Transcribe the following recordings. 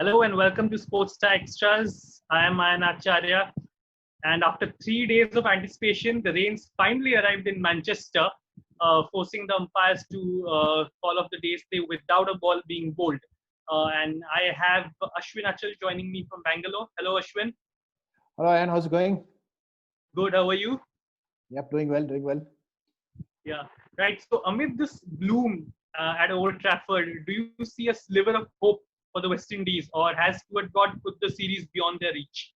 Hello and welcome to Sports Star Extras. I am Ayan Acharya. And after 3 days of anticipation, the rains finally arrived in Manchester, forcing the umpires to call off the day's play without a ball being bowled. And I have Ashwin Achal joining me from Bangalore. Hello, Ashwin. Hello, Ayan. How's it going? Good. How are you? Yep, doing well. Yeah. Right. So amid this gloom at Old Trafford, do you see a sliver of hope for the West Indies, or has Stuart God put the series beyond their reach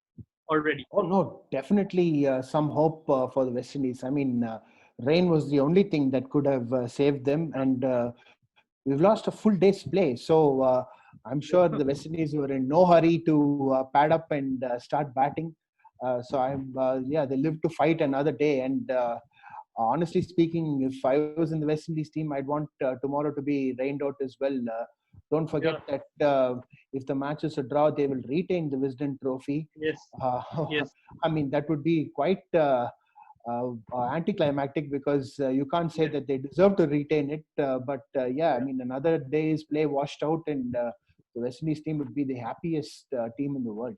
already? Oh, no, definitely some hope for the West Indies. I mean, rain was the only thing that could have saved them, and we've lost a full day's play. So I'm sure the West Indies were in no hurry to pad up and start batting. They live to fight another day. And honestly speaking, if I was in the West Indies team, I'd want tomorrow to be rained out as well. Don't forget that if the match is a draw, they will retain the Wisden Trophy. Yes. Yes. I mean, that would be quite anticlimactic because you can't say that they deserve to retain it. I mean, another day's play washed out, and the West Indies team would be the happiest team in the world.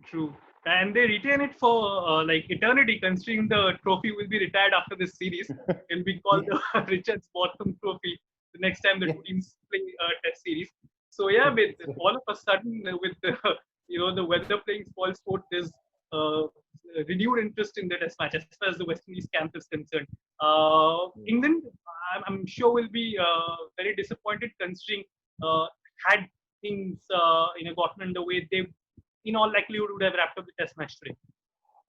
True. And they retain it for like eternity, considering the trophy will be retired after this series. It will be called the Richards Bottom Trophy the next time the two teams play a test series. So yeah, with all of a sudden, with the the weather playing spoil sport, there's renewed interest in the test match as far as the West Indies camp is concerned. England, I'm sure, will be very disappointed considering had things gotten underway, they in all likelihood would have wrapped up the test match today.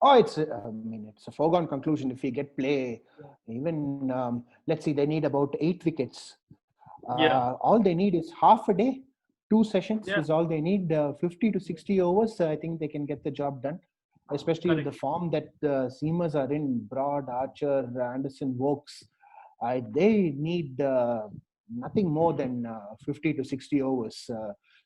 Oh, it's a foregone conclusion if we get play. Even let's see, they need about 8 wickets. All they need is half a day, 2 sessions is all they need. 50 to 60 overs, I think they can get the job done. Especially with the form that the seamers are in, Broad, Archer, Anderson, Vokes. They need nothing more than 50 to 60 overs.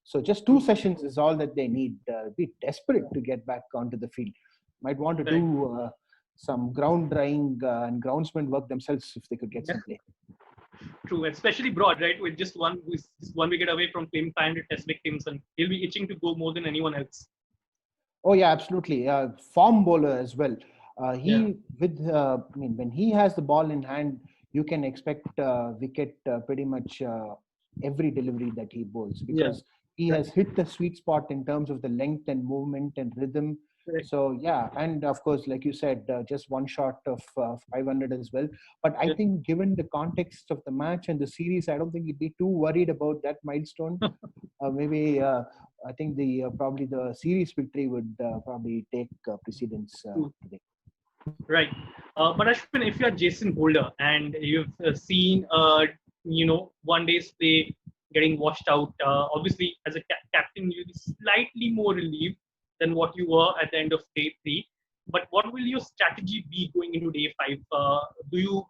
So just 2 sessions is all that they need. Be desperate to get back onto the field. Might want to do some ground drying and groundsman work themselves if they could get some play. True, especially Broad, right? With just one wicket away from claiming 500 test victims, and he'll be itching to go more than anyone else. Oh yeah, absolutely. Form bowler as well. When he has the ball in hand, you can expect wicket pretty much every delivery that he bowls because he has hit the sweet spot in terms of the length and movement and rhythm. So yeah, and of course, like you said, just one shot of 500 as well. But I think given the context of the match and the series, I don't think he'd be too worried about that milestone. I think probably the series victory would probably take precedence today. Right. But Ashwin, if you're Jason Holder and you've seen, one day's play getting washed out, obviously as a captain, you'll be slightly more relieved than what you were at the end of day 3. But what will your strategy be going into day 5? Do you,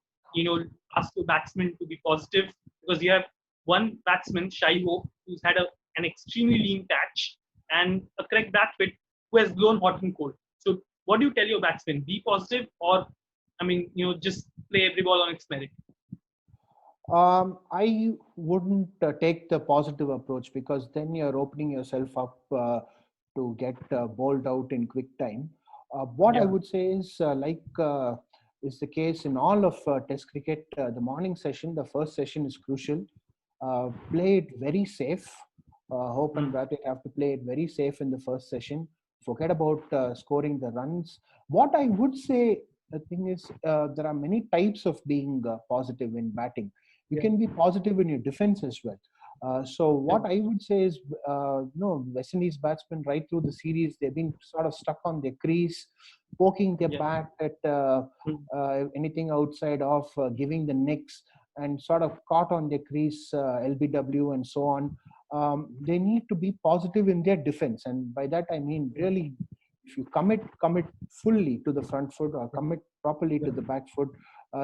ask your batsmen to be positive? Because you have one batsman, Shai Hope, who's had an extremely lean catch and a correct bat fit who has blown hot and cold. So what do you tell your batsmen? Be positive, or just play every ball on its merit? I wouldn't take the positive approach because then you're opening yourself up to get bowled out in quick time. I would say is is the case in all of Test cricket. The morning session, the first session is crucial. Play it very safe. Hope and Brathwaite have to play it very safe in the first session. Forget about scoring the runs. What I would say, the thing is, there are many types of being positive in batting. You can be positive in your defense as well. What I would say is, West Indies batsmen right through the series, they've been sort of stuck on their crease, poking their bat at anything outside of giving the nicks and sort of caught on their crease, LBW and so on. They need to be positive in their defense. And by that, I mean, really, if you commit fully to the front foot or commit properly to the back foot,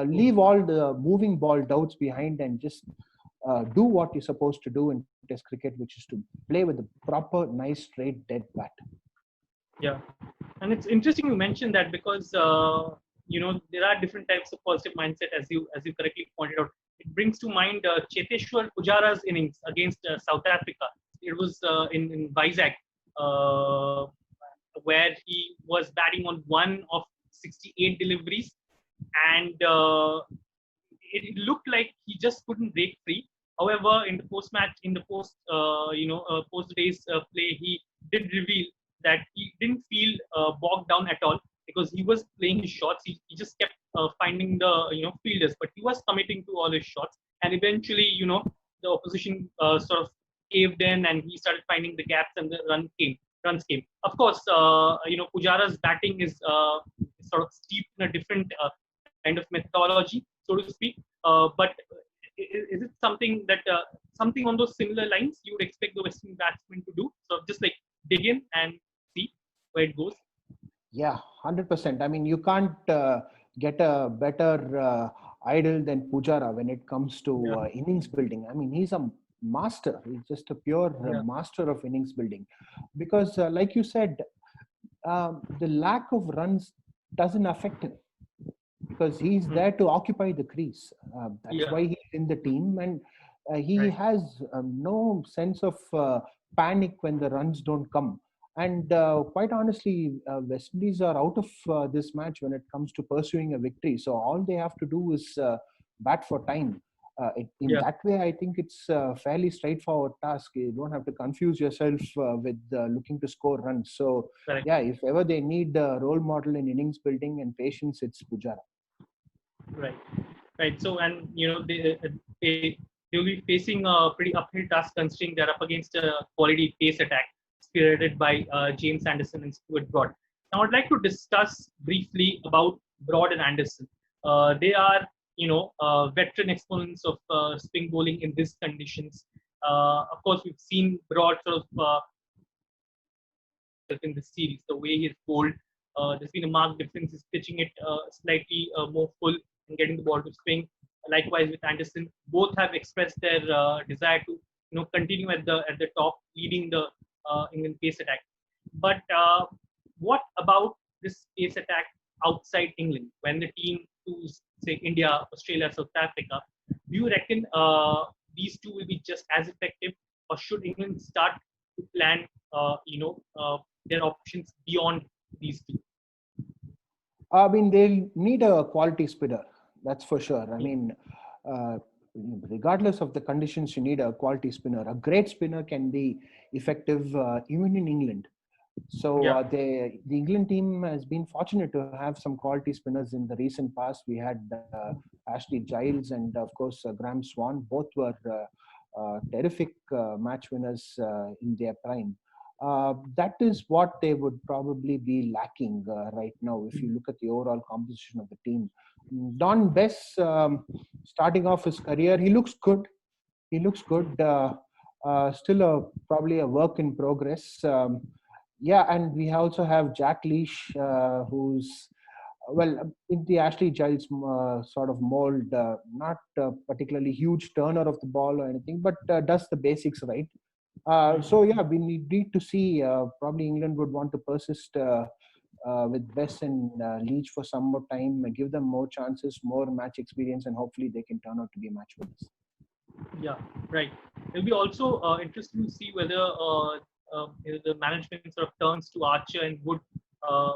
leave all the moving ball doubts behind and just do what you're supposed to do in Test cricket, which is to play with a proper, nice, straight, dead bat. Yeah. And it's interesting you mentioned that because, there are different types of positive mindset, as you correctly pointed out. It brings to mind Cheteshwar Pujara's innings against South Africa. it was in Vizag, uh, where he was batting on one of 68 deliveries, and it looked like he just couldn't break free. However, in the post match, in the post days play, he did reveal that he didn't feel bogged down at all because he was playing his shots. He just kept finding the fielders, but he was committing to all his shots. And eventually, the opposition sort of caved in, and he started finding the gaps, and the runs came. Of course, Pujara's batting is sort of steeped in a different kind of methodology, so to speak. But is it something that something on those similar lines you would expect the Western batsmen to do? So just like dig in and see where it goes. Yeah, 100%. I mean, you can't get a better idol than Pujara when it comes to innings building. I mean, he's a master. He's just a pure master of innings building. Because, like you said, the lack of runs doesn't affect him because he's there to occupy the crease. That's why he's in the team, and he has no sense of panic when the runs don't come. And quite honestly, West Indies are out of this match when it comes to pursuing a victory. So all they have to do is bat for time. In that way, I think it's a fairly straightforward task. You don't have to confuse yourself with looking to score runs. So, yeah, if ever they need a role model in innings building and patience, it's Pujara. Right. So, and they will be facing a pretty uphill task considering they're up against a quality pace attack spearheaded by James Anderson and Stuart Broad. Now, I'd like to discuss briefly about Broad and Anderson. They are, veteran exponents of spin bowling in these conditions. Of course, we've seen Broad sort of in this series, the way he's bowled. There's been a marked difference. He's pitching it slightly more full and getting the ball to swing. Likewise with Anderson, both have expressed their desire to continue at the top, leading the England pace attack. But what about this pace attack outside England when the team to say India, Australia, South Africa? Do you reckon these two will be just as effective, or should England start to plan their options beyond these two? I mean, they'll need a quality spinner, that's for sure. I mean, regardless of the conditions, you need a quality spinner. A great spinner can be effective even in England. So the England team has been fortunate to have some quality spinners in the recent past. We had Ashley Giles and, of course, Graham Swan. Both were terrific match winners in their prime. That is what they would probably be lacking right now if you look at the overall composition of the team. Don Bess, starting off his career, he looks good. Still probably a work in progress. And we also have Jack Leach, who's, in the Ashley Giles sort of mold, not a particularly huge turner of the ball or anything, but does the basics right. We need to see. Probably England would want to persist with Bess and Leach for some more time, give them more chances, more match experience, and hopefully they can turn out to be match winners. Yeah, right. It'll be also interesting to see whether the management sort of turns to Archer and Wood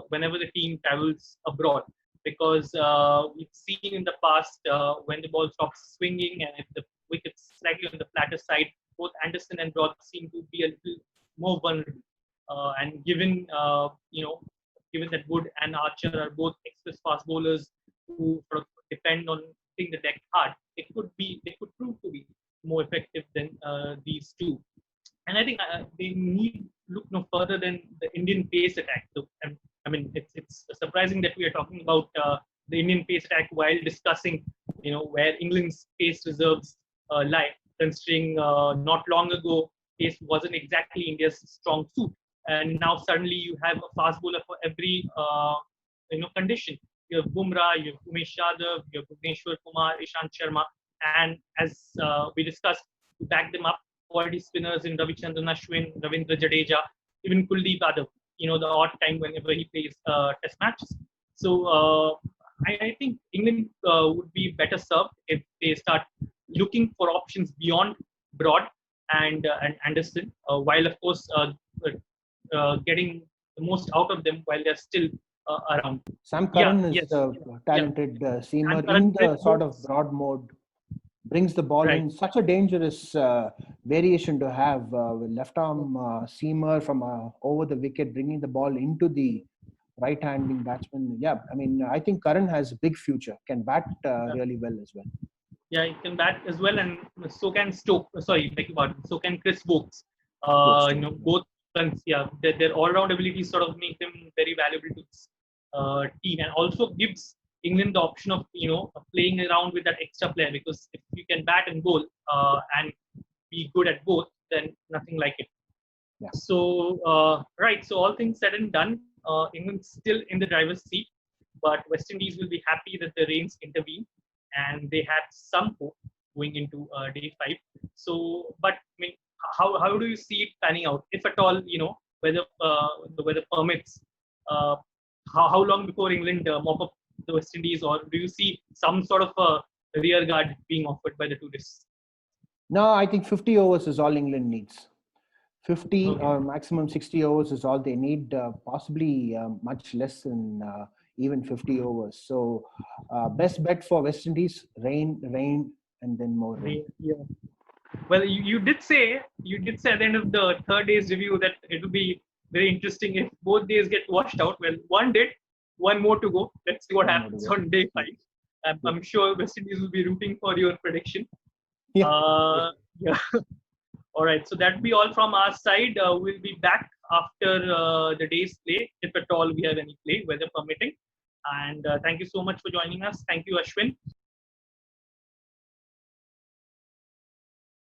whenever the team travels abroad, because we've seen in the past when the ball stops swinging and if the wicket's slightly on the flatter side, both Anderson and Broad seem to be a little more vulnerable. And given that Wood and Archer are both express fast bowlers who sort of depend on hitting the deck hard, they could prove to be more effective than these two. And I think they need look no further than the Indian pace attack. So, I mean, it's surprising that we are talking about the Indian pace attack while discussing, where England's pace reserves lie. Considering not long ago, pace wasn't exactly India's strong suit, and now suddenly you have a fast bowler for every condition. You have Bumrah, you have Umesh Yadav, you have Bhuvneshwar Kumar, Ishant Sharma, and as we discussed, to back them up, quality spinners in Ravichandran Ashwin, Ravindra Jadeja, even Kuldeep Yadav. The odd time whenever he plays test matches. So I think England would be better served if they start looking for options beyond Broad and Anderson, while of course getting the most out of them while they're still around. Sam Yeah, Curran is yes, a yeah. talented seamer And in Karan with the sort of both, broad mode, brings the ball right? in. Such a dangerous variation to have with left arm seamer from over the wicket, bringing the ball into the right handing batsman. Yeah, I mean, I think Curran has a big future, can bat really well as well. Yeah, he can bat as well, and so can Stoke. Sorry, beg your pardon. So can Chris Wokes. Stokes too. You know, both fronts. Yeah, their all-round abilities sort of make them very valuable to this team, and also gives England the option of playing around with that extra player, because if you can bat and bowl and be good at both, then nothing like it. Yeah. So right, so all things said and done, England's still in the driver's seat, but West Indies will be happy that the rains intervene, and they had some hope going into day five. So, but I mean, how do you see it panning out, if at all? Whether the weather permits. Uh, how long before England mop up the West Indies, or do you see some sort of a rear guard being offered by the tourists? No, I think 50 overs is all England needs. 50 Okay. or maximum 60 overs is all they need, possibly much less than even 50 overs. So, best bet for West Indies: rain, rain, and then more rain. Yeah. Well, you did say at the end of the third day's review that it would be very interesting if both days get washed out. Well, one did, one more to go. Let's see what One more to happens go. on day five. I'm, Yeah. I'm sure West Indies will be rooting for your prediction. Yeah. Yeah. All right. So that'll be all from our side. We'll be back after the day's play, if at all we have any play, weather permitting. And thank you so much for joining us. Thank you, Ashwin.